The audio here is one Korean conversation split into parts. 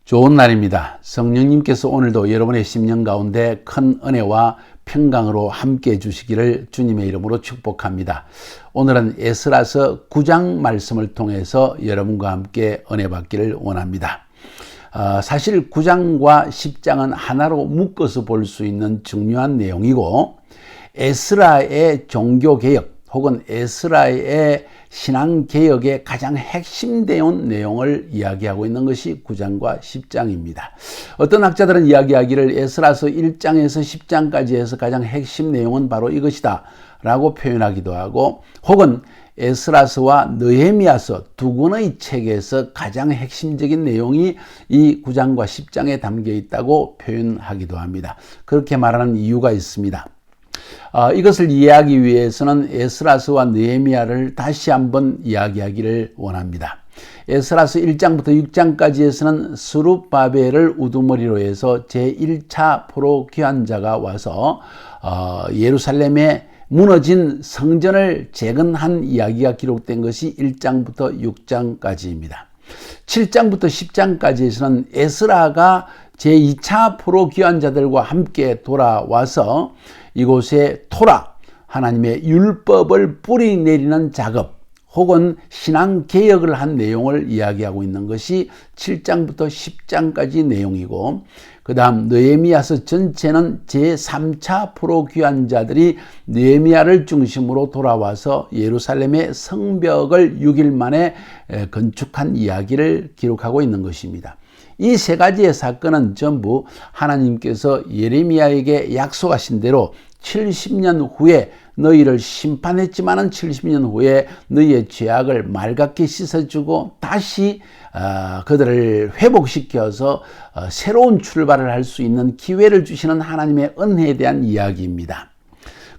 좋은 날입니다. 성령님께서 오늘도 여러분의 심령 가운데 큰 은혜와 평강으로 함께 해주시기를 주님의 이름으로 축복합니다. 오늘은 에스라서 9장 말씀을 통해서 여러분과 함께 은혜 받기를 원합니다. 사실 9장과 10장은 하나로 묶어서 볼 수 있는 중요한 내용이고, 에스라의 종교개혁 혹은 에스라의 신앙개혁의 가장 핵심되는 내용을 이야기하고 있는 것이 9장과 10장입니다. 어떤 학자들은 이야기하기를 에스라서 1장에서 10장까지 해서 가장 핵심 내용은 바로 이것이다 라고 표현하기도 하고, 혹은 에스라서와 느헤미야서 두 권의 책에서 가장 핵심적인 내용이 이 9장과 10장에 담겨 있다고 표현하기도 합니다. 그렇게 말하는 이유가 있습니다. 이것을 이해하기 위해서는 에스라서와 느헤미야를 다시 한번 이야기하기를 원합니다. 에스라서 1장부터 6장까지에서는 스룹바벨을 우두머리로 해서 제1차 포로 귀환자가 와서 예루살렘에 무너진 성전을 재건한 이야기가 기록된 것이 1장부터 6장까지입니다. 7장부터 10장까지에서는 에스라가 제2차 포로 귀환자들과 함께 돌아와서 이곳에 토라, 하나님의 율법을 뿌리 내리는 작업 혹은 신앙개혁을 한 내용을 이야기하고 있는 것이 7장부터 10장까지 내용이고, 그 다음 느헤미야서 전체는 제3차 포로 귀환자들이 느헤미야를 중심으로 돌아와서 예루살렘의 성벽을 6일 만에 건축한 이야기를 기록하고 있는 것입니다. 이 세 가지의 사건은 전부 하나님께서 예레미야에게 약속하신 대로 70년 후에 너희를 심판했지만은 70년 후에 너희의 죄악을 맑게 씻어주고 다시 그들을 회복시켜서 새로운 출발을 할 수 있는 기회를 주시는 하나님의 은혜에 대한 이야기입니다.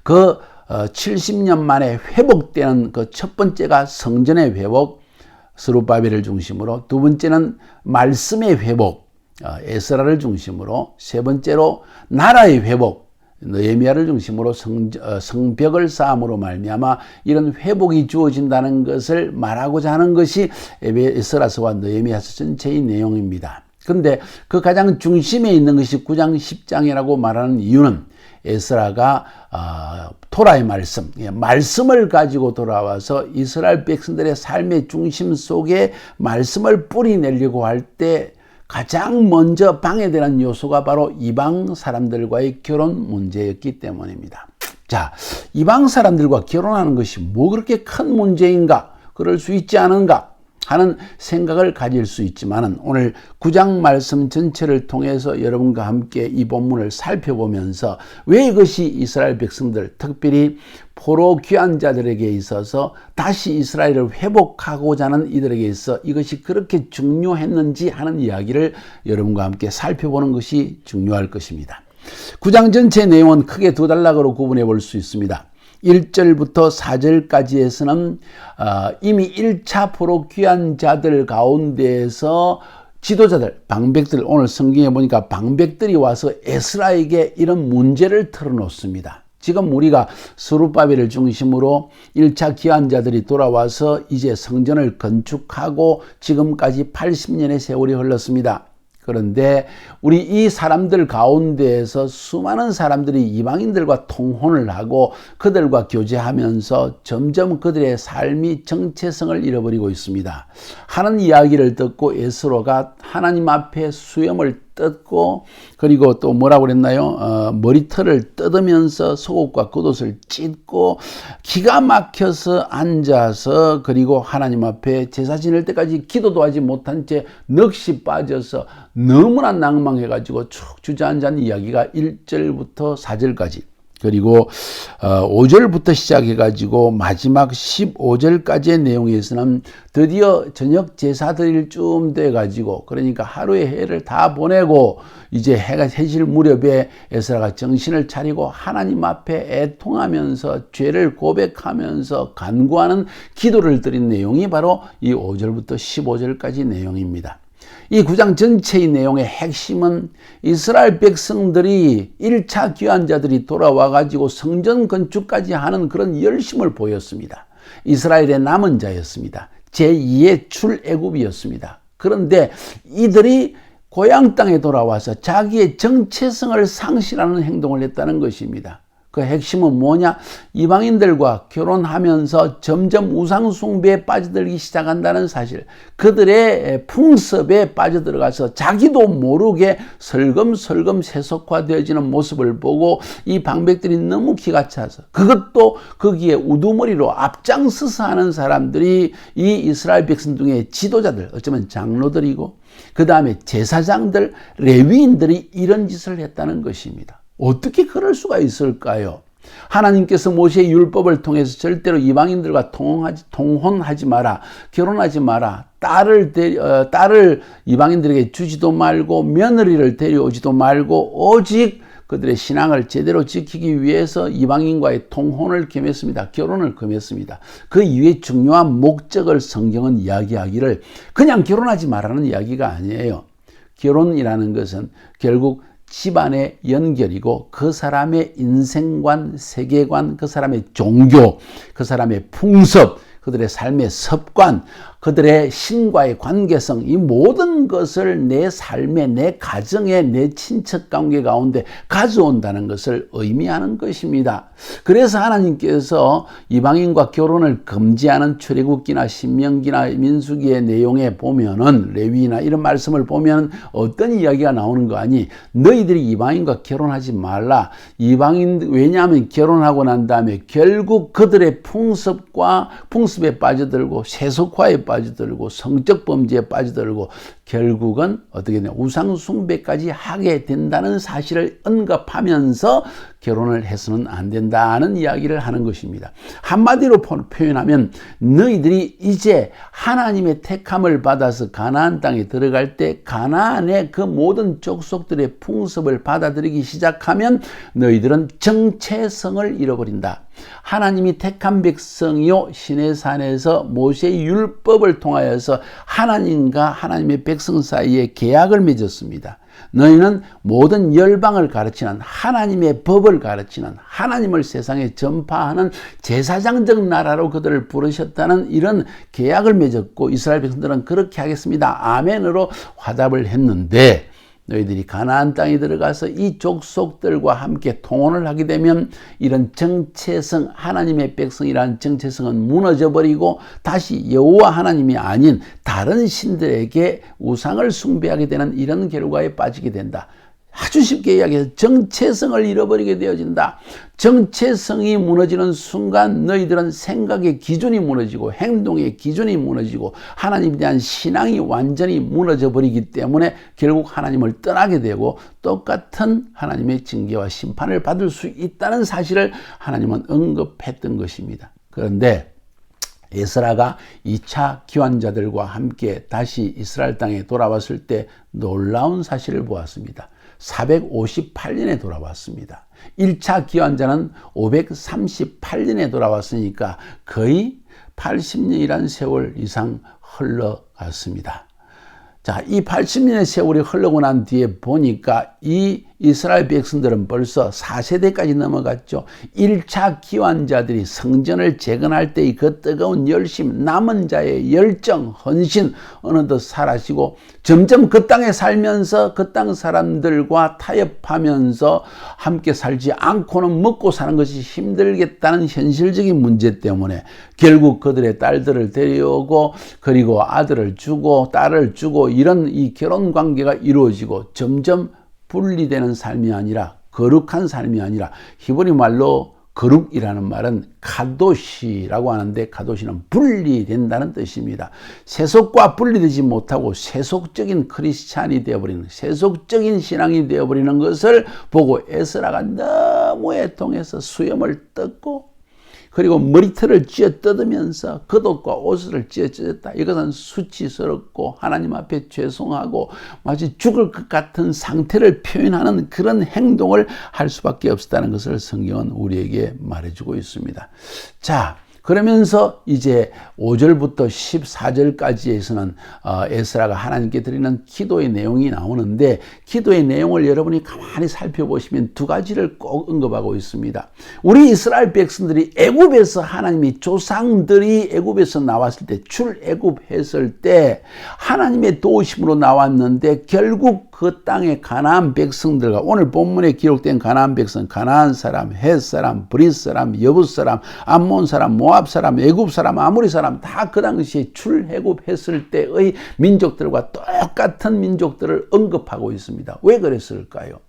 그 70년 만에 회복되는 그 첫 번째가 성전의 회복, 스룹바벨을 중심으로, 두 번째는 말씀의 회복, 에스라를 중심으로, 세 번째로 나라의 회복, 느헤미야를 중심으로 성벽을 쌓음으로 말미암아 이런 회복이 주어진다는 것을 말하고자 하는 것이 에스라서와 느헤미야서 전체의 내용입니다. 그런데 그 가장 중심에 있는 것이 9장 10장이라고 말하는 이유는 에스라가 토라의 말씀을 가지고 돌아와서 이스라엘 백성들의 삶의 중심 속에 말씀을 뿌리내려고 할 때 가장 먼저 방해되는 요소가 바로 이방 사람들과의 결혼 문제였기 때문입니다. 자, 이방 사람들과 결혼하는 것이 뭐 그렇게 큰 문제인가? 그럴 수 있지 않은가? 하는 생각을 가질 수 있지만, 오늘 9장 말씀 전체를 통해서 여러분과 함께 이 본문을 살펴보면서 왜 이것이 이스라엘 백성들, 특별히 포로 귀환자들에게 있어서 다시 이스라엘을 회복하고자 하는 이들에게 있어 이것이 그렇게 중요했는지 하는 이야기를 여러분과 함께 살펴보는 것이 중요할 것입니다. 9장 전체 내용은 크게 두 단락으로 구분해 볼 수 있습니다. 1절부터 4절까지에서는 이미 1차 포로 귀환자들 가운데에서 지도자들, 방백들, 오늘 성경에 보니까 방백들이 와서 에스라에게 이런 문제를 털어놓습니다. 지금 우리가 스룹바벨을 중심으로 1차 귀환자들이 돌아와서 이제 성전을 건축하고 지금까지 80년의 세월이 흘렀습니다. 그런데 우리 이 사람들 가운데에서 수많은 사람들이 이방인들과 통혼을 하고 그들과 교제하면서 점점 그들의 삶이 정체성을 잃어버리고 있습니다. 하는 이야기를 듣고 에스라가 하나님 앞에 수염을 뜯고, 그리고 또 뭐라고 그랬나요? 머리털을 뜯으면서 속옷과 겉옷을 찢고 기가 막혀서 앉아서, 그리고 하나님 앞에 제사 지낼 때까지 기도도 하지 못한 채 넋이 빠져서 너무나 낭망해가지고 쭉 주저앉은 이야기가 1절부터 4절까지, 그리고 5절부터 시작해가지고 마지막 15절까지의 내용에서는 드디어 저녁 제사 드릴 쯤 돼가지고, 그러니까 하루의 해를 다 보내고 이제 해가 해질 무렵에 에스라가 정신을 차리고 하나님 앞에 애통하면서 죄를 고백하면서 간구하는 기도를 드린 내용이 바로 이 5절부터 15절까지 내용입니다. 이 9장 전체의 내용의 핵심은 이스라엘 백성들이 1차 귀환자들이 돌아와가지고 성전 건축까지 하는 그런 열심을 보였습니다. 이스라엘의 남은 자였습니다. 제2의 출애굽이었습니다. 그런데 이들이 고향 땅에 돌아와서 자기의 정체성을 상실하는 행동을 했다는 것입니다. 그 핵심은 뭐냐? 이방인들과 결혼하면서 점점 우상숭배에 빠져들기 시작한다는 사실. 그들의 풍습에 빠져들어가서 자기도 모르게 설금설금 세속화되어지는 모습을 보고 이 방백들이 너무 기가 차서 그것도 거기에 우두머리로 앞장서서 하는 사람들이 이 이스라엘 백성 중에 지도자들, 어쩌면 장로들이고 그 다음에 제사장들, 레위인들이 이런 짓을 했다는 것입니다. 어떻게 그럴 수가 있을까요? 하나님께서 모세의 율법을 통해서 절대로 이방인들과 통혼하지 마라, 결혼하지 마라, 딸을 이방인들에게 주지도 말고 며느리를 데려오지도 말고 오직 그들의 신앙을 제대로 지키기 위해서 이방인과의 통혼을 금했습니다. 결혼을 금했습니다. 그 이후에 중요한 목적을 성경은 이야기하기를 그냥 결혼하지 말라는 이야기가 아니에요. 결혼이라는 것은 결국 집안의 연결이고 그 사람의 인생관, 세계관, 그 사람의 종교, 그 사람의 풍습, 그들의 삶의 습관, 그들의 신과의 관계성, 이 모든 것을 내 삶에, 내 가정에, 내 친척 관계 가운데 가져온다는 것을 의미하는 것입니다. 그래서 하나님께서 이방인과 결혼을 금지하는 출애굽기나 신명기나 민수기의 내용에 보면은 레위나 이런 말씀을 보면 어떤 이야기가 나오는 거 아니? 너희들이 이방인과 결혼하지 말라. 왜냐하면 결혼하고 난 다음에 결국 그들의 풍습에 빠져들고 세속화에 빠져들고 성적 범죄에 빠져들고 결국은 어떻게 되냐 우상 숭배까지 하게 된다는 사실을 언급하면서 결혼을 해서는 안 된다는 이야기를 하는 것입니다. 한마디로 표현하면 너희들이 이제 하나님의 택함을 받아서 가나안 땅에 들어갈 때 가나안의 그 모든 족속들의 풍습을 받아들이기 시작하면 너희들은 정체성을 잃어버린다. 하나님이 택한 백성이요 시내산에서 모세의 율법을 통하여서 하나님과 하나님의 백성 사이에 계약을 맺었습니다. 너희는 모든 열방을 가르치는 하나님의 법을 가르치는 하나님을 세상에 전파하는 제사장적 나라로 그들을 부르셨다는 이런 계약을 맺었고 이스라엘 백성들은 그렇게 하겠습니다. 아멘으로 화답을 했는데 너희들이 가나안 땅에 들어가서 이 족속들과 함께 통혼을 하게 되면 이런 정체성, 하나님의 백성이라는 정체성은 무너져 버리고 다시 여호와 하나님이 아닌 다른 신들에게 우상을 숭배하게 되는 이런 결과에 빠지게 된다. 아주 쉽게 이야기해서 정체성을 잃어버리게 되어진다. 정체성이 무너지는 순간 너희들은 생각의 기준이 무너지고 행동의 기준이 무너지고 하나님에 대한 신앙이 완전히 무너져 버리기 때문에 결국 하나님을 떠나게 되고 똑같은 하나님의 징계와 심판을 받을 수 있다는 사실을 하나님은 언급했던 것입니다. 그런데 에스라가 2차 기환자들과 함께 다시 이스라엘 땅에 돌아왔을 때 놀라운 사실을 보았습니다. 458년에 돌아왔습니다. 1차 기환자는 538년에 돌아왔으니까 거의 80년이라는 세월 이상 흘러갔습니다. 자, 이 80년의 세월이 흘러고 난 뒤에 보니까 이 이스라엘 백성들은 벌써 4세대까지 넘어갔죠. 1차 기환자들이 성전을 재건할 때의 그 뜨거운 열심, 남은 자의 열정, 헌신 어느덧 사라지고 점점 그 땅에 살면서 그 땅 사람들과 타협하면서 함께 살지 않고는 먹고 사는 것이 힘들겠다는 현실적인 문제 때문에 결국 그들의 딸들을 데려오고 그리고 아들을 주고 딸을 주고 이런 이 결혼 관계가 이루어지고 점점 분리되는 삶이 아니라 거룩한 삶이 아니라 히브리 말로 거룩이라는 말은 카도시라고 하는데 카도시는 분리된다는 뜻입니다. 세속과 분리되지 못하고 세속적인 크리스찬이 되어버리는 세속적인 신앙이 되어버리는 것을 보고 에스라가 너무 애통해서 수염을 떴고 그리고 머리털을 쥐어 뜯으면서 겉옷과 옷을 쥐어 찢었다. 이것은 수치스럽고 하나님 앞에 죄송하고 마치 죽을 것 같은 상태를 표현하는 그런 행동을 할 수밖에 없었다는 것을 성경은 우리에게 말해주고 있습니다. 자, 그러면서 이제 5절부터 14절까지에서는 에스라가 하나님께 드리는 기도의 내용이 나오는데, 기도의 내용을 여러분이 가만히 살펴보시면 두 가지를 꼭 언급하고 있습니다. 우리 이스라엘 백성들이 애굽에서, 하나님이 조상들이 애굽에서 나왔을 때, 출애굽했을 때 하나님의 도우심으로 나왔는데, 결국 그 땅의 가나안 백성들과, 오늘 본문에 기록된 가나안 백성, 가나안 사람, 헷 사람, 브릿 사람, 여붓 사람, 암몬 사람, 모압 사람, 애굽 사람, 아모리 사람, 다 그 당시에 출애굽했을 때의 민족들과 똑같은 민족들을 언급하고 있습니다. 왜 그랬을까요?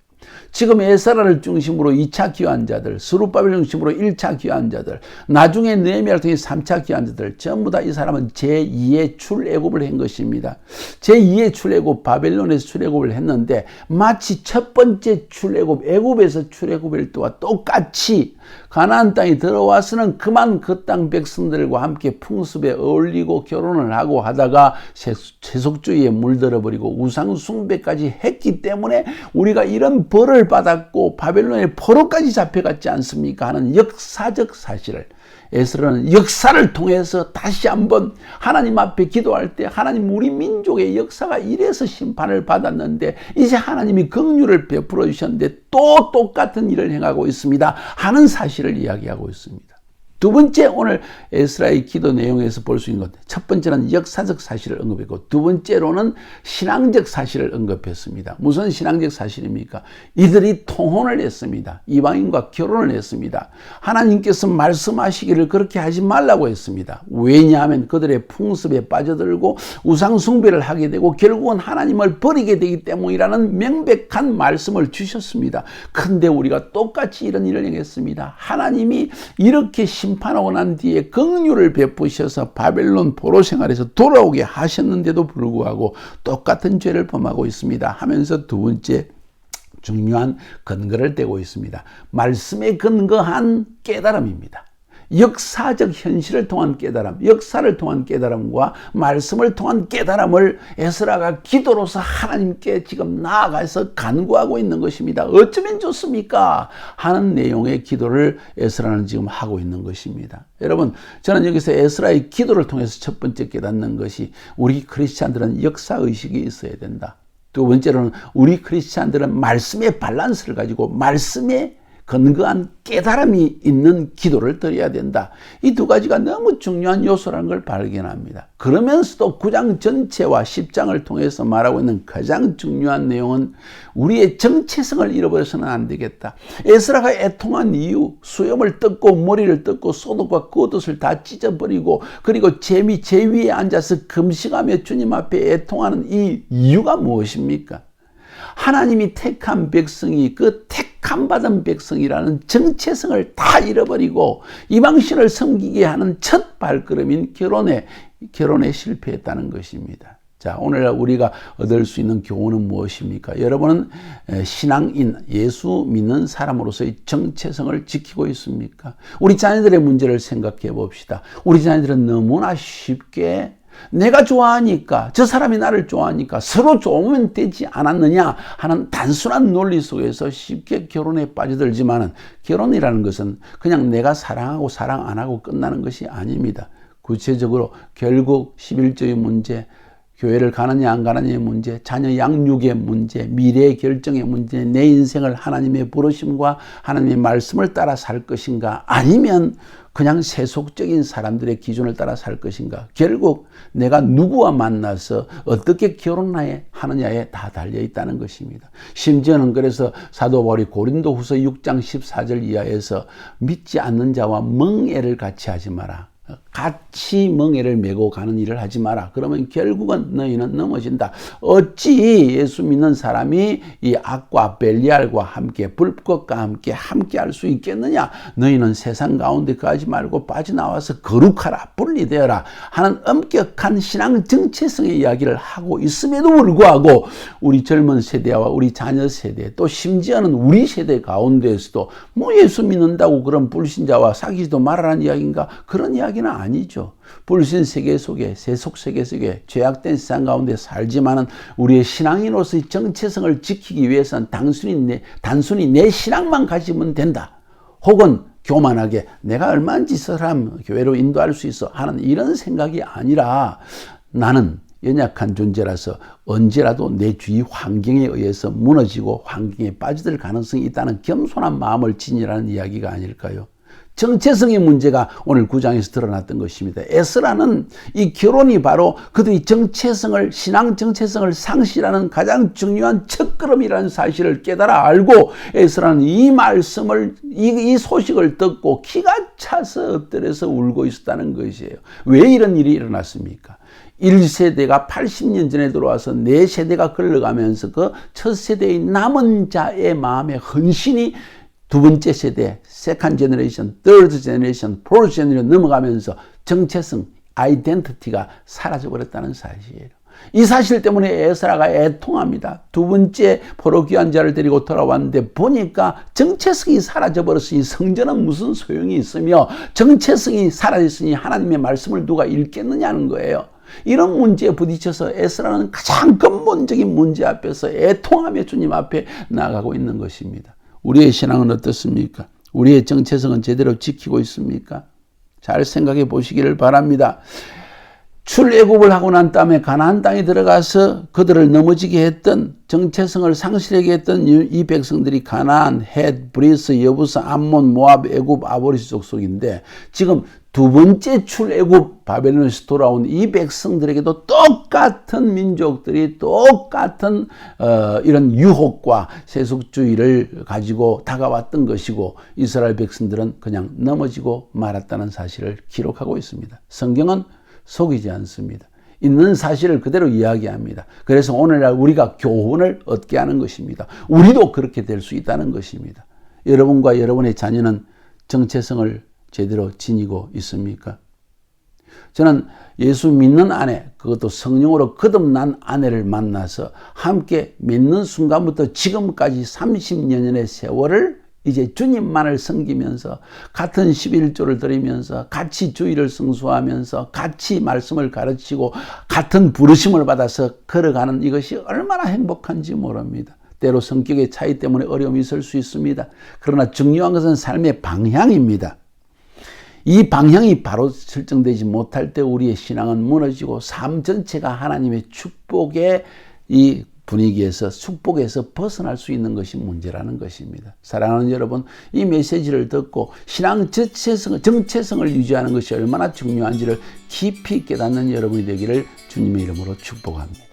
지금 에스라를 중심으로 2차 귀환자들, 스룹바벨 중심으로 1차 귀환자들, 나중에 느헤미야를 통해 3차 귀환자들, 전부 다 이 사람은 제2의 출애굽을 한 것입니다. 제2의 출애굽, 바벨론에서 출애굽을 했는데, 마치 첫 번째 출애굽, 애굽에서 출애굽일 때와 똑같이 가나안 땅에 들어와서는 그만 그 땅 백성들과 함께 풍습에 어울리고 결혼을 하고 하다가 세속주의에 물들어 버리고 우상 숭배까지 했기 때문에 우리가 이런 벌을 받았고 바벨론의 포로까지 잡혀갔지 않습니까 하는 역사적 사실을, 에스라는 역사를 통해서 다시 한번 하나님 앞에 기도할 때, 하나님, 우리 민족의 역사가 이래서 심판을 받았는데 이제 하나님이 긍휼을 베풀어 주셨는데 또 똑같은 일을 행하고 있습니다 하는 사실을 이야기하고 있습니다. 두 번째, 오늘 에스라의 기도 내용에서 볼 수 있는 것, 첫 번째는 역사적 사실을 언급했고, 두 번째로는 신앙적 사실을 언급했습니다. 무슨 신앙적 사실입니까? 이들이 통혼을 했습니다. 이방인과 결혼을 했습니다. 하나님께서 말씀하시기를 그렇게 하지 말라고 했습니다. 왜냐하면 그들의 풍습에 빠져들고 우상 숭배를 하게 되고 결국은 하나님을 버리게 되기 때문이라는 명백한 말씀을 주셨습니다. 근데 우리가 똑같이 이런 일을 행했습니다. 하나님이 이렇게 심판하고 난 뒤에 긍휼을 베푸셔서 바벨론 포로 생활에서 돌아오게 하셨는데도 불구하고 똑같은 죄를 범하고 있습니다 하면서 두 번째 중요한 근거를 대고 있습니다. 말씀에 근거한 깨달음입니다. 역사적 현실을 통한 깨달음, 역사를 통한 깨달음과 말씀을 통한 깨달음을 에스라가 기도로서 하나님께 지금 나아가서 간구하고 있는 것입니다. 어쩌면 좋습니까? 하는 내용의 기도를 에스라는 지금 하고 있는 것입니다. 여러분, 저는 여기서 에스라의 기도를 통해서 첫 번째 깨닫는 것이, 우리 크리스찬들은 역사의식이 있어야 된다. 두 번째로는 우리 크리스찬들은 말씀의 밸런스를 가지고 말씀에 근거한 깨달음이 있는 기도를 드려야 된다. 이 두 가지가 너무 중요한 요소라는 걸 발견합니다. 그러면서도 9장 전체와 10장을 통해서 말하고 있는 가장 중요한 내용은 우리의 정체성을 잃어버려서는 안 되겠다. 에스라가 애통한 이유, 수염을 뜯고 머리를 뜯고 소독과 겉옷을 다 찢어버리고 그리고 제 위에 앉아서 금식하며 주님 앞에 애통하는 이 이유가 무엇입니까? 하나님이 택한 백성이 그 택함 받은 백성이라는 정체성을 다 잃어버리고 이방신을 섬기게 하는 첫 발걸음인 결혼에 실패했다는 것입니다. 자, 오늘 우리가 얻을 수 있는 교훈은 무엇입니까? 여러분은 신앙인, 예수 믿는 사람으로서의 정체성을 지키고 있습니까? 우리 자녀들의 문제를 생각해 봅시다. 우리 자녀들은 너무나 쉽게 내가 좋아하니까, 저 사람이 나를 좋아하니까 서로 좋으면 되지 않았느냐 하는 단순한 논리 속에서 쉽게 결혼에 빠져들지만은, 결혼이라는 것은 그냥 내가 사랑하고 사랑 안 하고 끝나는 것이 아닙니다. 구체적으로 결국 11조의 문제, 교회를 가느냐 안 가느냐의 문제, 자녀 양육의 문제, 미래의 결정의 문제, 내 인생을 하나님의 부르심과 하나님의 말씀을 따라 살 것인가, 아니면 그냥 세속적인 사람들의 기준을 따라 살 것인가, 결국 내가 누구와 만나서 어떻게 결혼하느냐에 다 달려있다는 것입니다. 심지어는 그래서 사도 바울이 고린도후서 6장 14절 이하에서 믿지 않는 자와 멍에를 같이 하지 마라, 같이 멍에를 메고 가는 일을 하지 마라. 그러면 결국은 너희는 넘어진다. 어찌 예수 믿는 사람이 이 악과 벨리알과 함께, 불법과 함께 할 수 있겠느냐? 너희는 세상 가운데 가지 말고 빠져나와서 거룩하라, 분리되어라 하는 엄격한 신앙 정체성의 이야기를 하고 있음에도 불구하고 우리 젊은 세대와 우리 자녀 세대, 또 심지어는 우리 세대 가운데에서도 뭐 예수 믿는다고 그런 불신자와 사귀지도 말아라는 이야기인가? 그런 이야기는 아니죠. 불신 세계 속에, 세속 세계 속에 죄악된 세상 가운데 살지만은 우리의 신앙인으로서의 정체성을 지키기 위해서는 단순히 내 신앙만 가지면 된다. 혹은 교만하게 내가 얼마인지 사람 교회로 인도할 수 있어 하는 이런 생각이 아니라 나는 연약한 존재라서 언제라도 내 주위 환경에 의해서 무너지고 환경에 빠져들 가능성이 있다는 겸손한 마음을 지니라는 이야기가 아닐까요? 정체성의 문제가 오늘 9장에서 드러났던 것입니다. 에스라는 이 결혼이 바로 그들이 정체성을, 신앙 정체성을 상실하는 가장 중요한 첫걸음이라는 사실을 깨달아 알고 에스라는 이 말씀을, 이 소식을 듣고 키가 차서 엎드려서 울고 있었다는 것이에요. 왜 이런 일이 일어났습니까? 1세대가 80년 전에 들어와서 4세대가 흘러가면서 그 첫 세대의 남은 자의 마음의 헌신이 두 번째 세대, 세컨드 제너레이션, third 제너레이션, fourth 제너레이션 넘어가면서 정체성, 아이덴티티가 사라져버렸다는 사실이에요. 이 사실 때문에 에스라가 애통합니다. 두 번째 포로 귀한 자를 데리고 돌아왔는데 보니까 정체성이 사라져버렸으니 성전은 무슨 소용이 있으며 정체성이 사라졌으니 하나님의 말씀을 누가 읽겠느냐는 거예요. 이런 문제에 부딪혀서 에스라는 가장 근본적인 문제 앞에서 애통하며 주님 앞에 나아가고 있는 것입니다. 우리의 신앙은 어떻습니까? 우리의 정체성은 제대로 지키고 있습니까? 잘 생각해 보시기를 바랍니다. 출애굽을 하고 난 다음에 가나안 땅에 들어가서 그들을 넘어지게 했던, 정체성을 상실하게 했던 이 백성들이 가나안, 헷, 브리스, 여부스, 암몬, 모압, 애굽, 아모리 족속인데 지금 두 번째 출애굽 바벨론에서 돌아온 이 백성들에게도 똑같은 민족들이 똑같은 이런 유혹과 세속주의를 가지고 다가왔던 것이고 이스라엘 백성들은 그냥 넘어지고 말았다는 사실을 기록하고 있습니다. 성경은 속이지 않습니다. 있는 사실을 그대로 이야기합니다. 그래서 오늘날 우리가 교훈을 얻게 하는 것입니다. 우리도 그렇게 될 수 있다는 것입니다. 여러분과 여러분의 자녀는 정체성을 제대로 지니고 있습니까? 저는 예수 믿는 아내, 그것도 성령으로 거듭난 아내를 만나서 함께 믿는 순간부터 지금까지 30년의 세월을 이제 주님만을 섬기면서 같은 11조를 드리면서 같이 주일을 성수하면서 같이 말씀을 가르치고 같은 부르심을 받아서 걸어가는 이것이 얼마나 행복한지 모릅니다. 때로 성격의 차이 때문에 어려움이 있을 수 있습니다. 그러나 중요한 것은 삶의 방향입니다. 이 방향이 바로 설정되지 못할 때 우리의 신앙은 무너지고 삶 전체가 하나님의 축복의 이 분위기에서 축복에서 벗어날 수 있는 것이 문제라는 것입니다. 사랑하는 여러분, 이 메시지를 듣고 신앙 정체성을 유지하는 것이 얼마나 중요한지를 깊이 깨닫는 여러분이 되기를 주님의 이름으로 축복합니다.